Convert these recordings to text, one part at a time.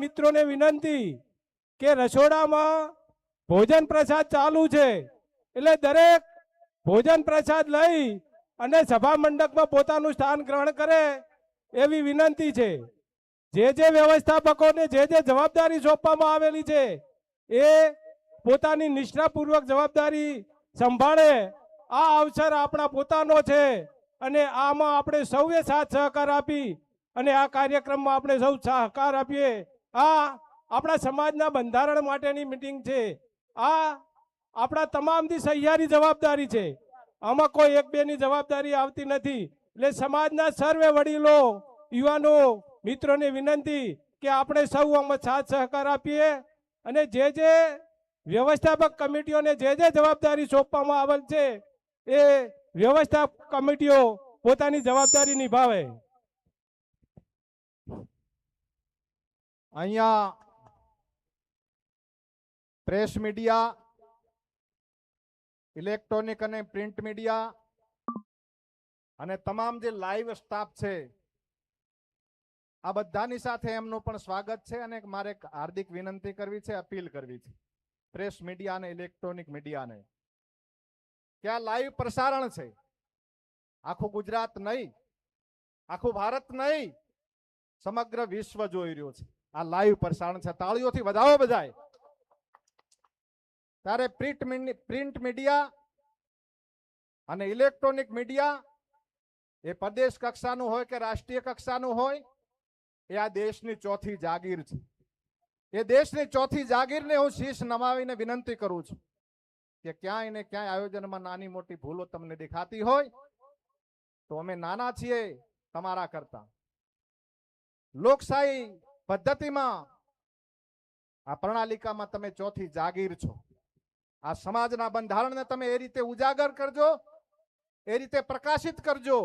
મિત્રોને વિનંતી કે રસોડામાં ભોજન પ્રસાદ ચાલુ છે, એટલે દરેક ભોજન પ્રસાદ લઈ અને સભા મંડપમાં પોતાનું સ્થાન ગ્રહણ કરે એવી વિનંતી છે। જે વ્યવસ્થાપકોને જે જવાબદારી સોંપવામાં આવેલી છે એ પોતાની નિષ્ઠાપૂર્વક જવાબદારી સંભાળે। આ અવસર આપણા પોતાનો છે અને આમાં આપણે સૌએ સાથ સહકાર આપી અને આ કાર્યક્રમમાં આપણે સૌ સહકાર આપીએ। આ આપણા સમાજના બંધારણ માટેની મીટિંગ છે। આ આપણા તમામની સહિયારી જવાબદારી છે। આમાં કોઈ એક બેની જવાબદારી આવતી નથી। એટલે સમાજના સર્વે વડીલો, યુવાનો, મિત્રોને વિનંતી કે આપણે સૌ આમાં સાથ સહકાર આપીએ અને જે વ્યવસ્થાપક કમિટીઓને જે જવાબદારી સોંપવામાં આવેલ છે એ વ્યવસ્થાપક કમિટીઓ પોતાની જવાબદારી નિભાવે। અહીંયા પ્રેસ મીડિયા, ઇલેક્ટ્રોનિક અને પ્રિન્ટ મીડિયા અને તમામ જે લાઈવ સ્ટાફ છે આ બધાની સાથે એમનું પણ સ્વાગત છે અને મારે એક હાર્દિક વિનંતી કરવી છે, અપીલ કરવી છે પ્રેસ મીડિયા અને ઇલેક્ટ્રોનિક મીડિયાને કે આ લાઈવ પ્રસારણ છે। આખું ગુજરાત નહીં, આખું ભારત નહીં, સમગ્ર વિશ્વ જોઈ રહ્યું છે। આ લાઈવ પ્રસારણ છે, તાળીઓથી વધાવો બધાય। ત્યારે પ્રિન્ટ મીડિયા અને ઇલેક્ટ્રોનિક મીડિયા એ પ્રદેશ કક્ષાનું હોય કે રાષ્ટ્રીય કક્ષાનું હોય, એ આ દેશની ચોથી જાગીર છે। એ દેશની ચોથી જાગીરને હું શીશ નમાવીને વિનંતી કરું છું કે ક્યાંય ને ક્યાંય આયોજનમાં નાની મોટી ભૂલો તમને દેખાતી હોય તો અમે નાના છીએ તમારા કરતા। લોકશાહી પદ્ધતિમાં આ પ્રણાલિકામાં તમે ચોથી જાગીર છો। આ સમાજના બંધારણને તમે એ રીતે ઉજાગર કરજો, એ રીતે પ્રકાશિત કરજો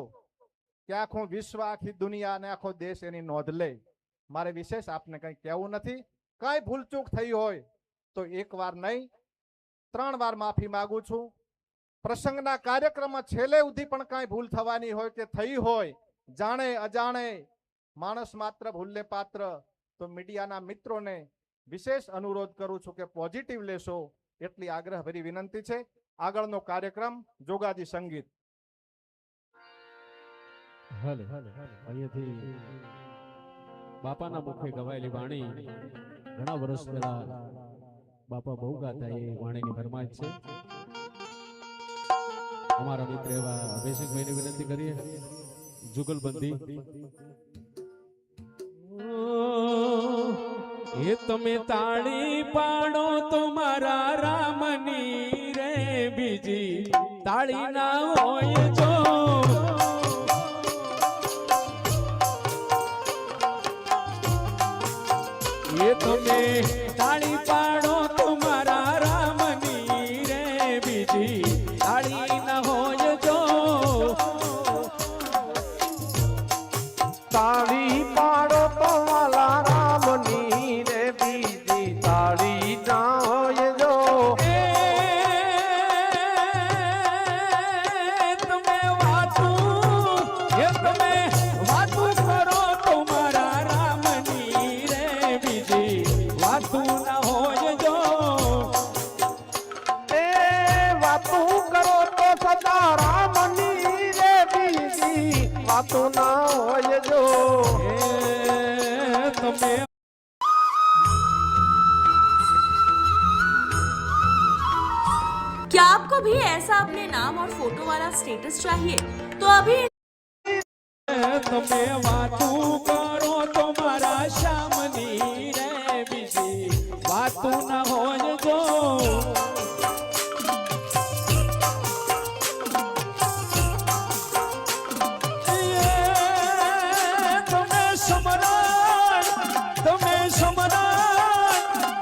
કે આખું વિશ્વ, આખી દુનિયા અને આખો દેશ એની નોંધ લે। મારે વિશેષ આપને કંઈ કહેવું નથી। કઈ ભૂલચૂક થઈ હોય તો એક વાર નહીં, 3 વાર માફી માંગુ છું। પ્રસંગના કાર્યક્રમમાં છેલ્લે સુધી પણ કાંઈ ભૂલ થવાની હોય કે થઈ હોય, જાણે અજાણે, માણસ માત્ર ભૂલને પાત્ર, તો મીડિયાના મિત્રોને વિશેષ અનુરોધ કરું છું કે પોઝિટિવ લેશો એટલી આગ્રહભરી વિનંતી છે। આગળનો કાર્યક્રમ જોગાજી સંગીત। અહીંયાથી બાપાના મુખે ગવાયેલી વાણી ઘણા વર્ષ પહેલા બાપા બહુ ગાતા, એ વાણીની ફરમાઈશ છે। અમારા મિત્ર એવા અભિષેકભાઈને વિનંતી કરીએ, જુગલબંધી। એ તમે તાળી પાડો તો મારા રામની રે, બીજી તાળી ના હોય જો। એ તમે તાળી પાડો તો મારા રામની રે, બીજી તાળી ના હોય જો। તાળી પાડો તો મારા રામની રે, બીજી તાળી ના હોય જો। તમે વાતું કરો તો મારા રામની રે, બીજી વાતું ના હોય જો। એ વાતું કરો તો સદા રામની રે, બીજી વાતું ના હોય જો। તમે क्या आपको भी ऐसा अपने नाम और फोटो वाला स्टेटस चाहिए? तो अभी તમે વાતું કરો તો મારા શ્યામની રે, બીજી વાતું ના હોય જો।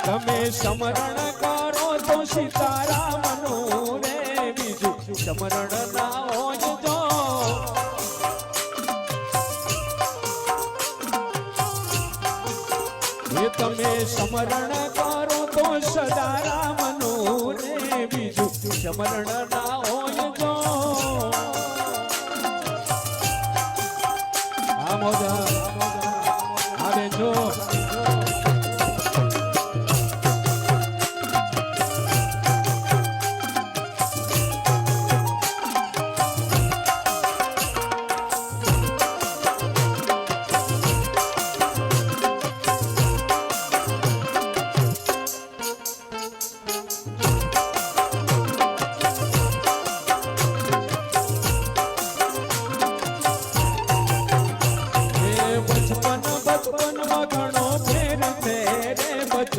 તમે સમરણ કરો તો સીતારામનું રે, બીજું સમરણ ના હોય જો। એ તમે સમરણ કરો તો સદારામનું રે, બીજું સમરણ ના હોય જો। આ મોજા આવે જો।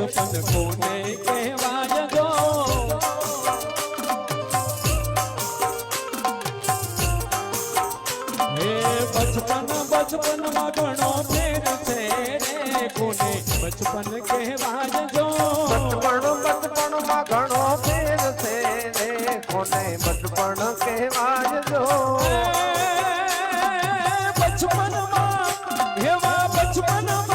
બચપન કોને કહેવાય જો હે બચપનમાં ઘણો ફેર છે રે કોને બચપન કહેવાય જો બચપણમાં ઘણો ફેર છે રે કોને બચપન કહેવાય જો બચપનમાં એવા બચપનમાં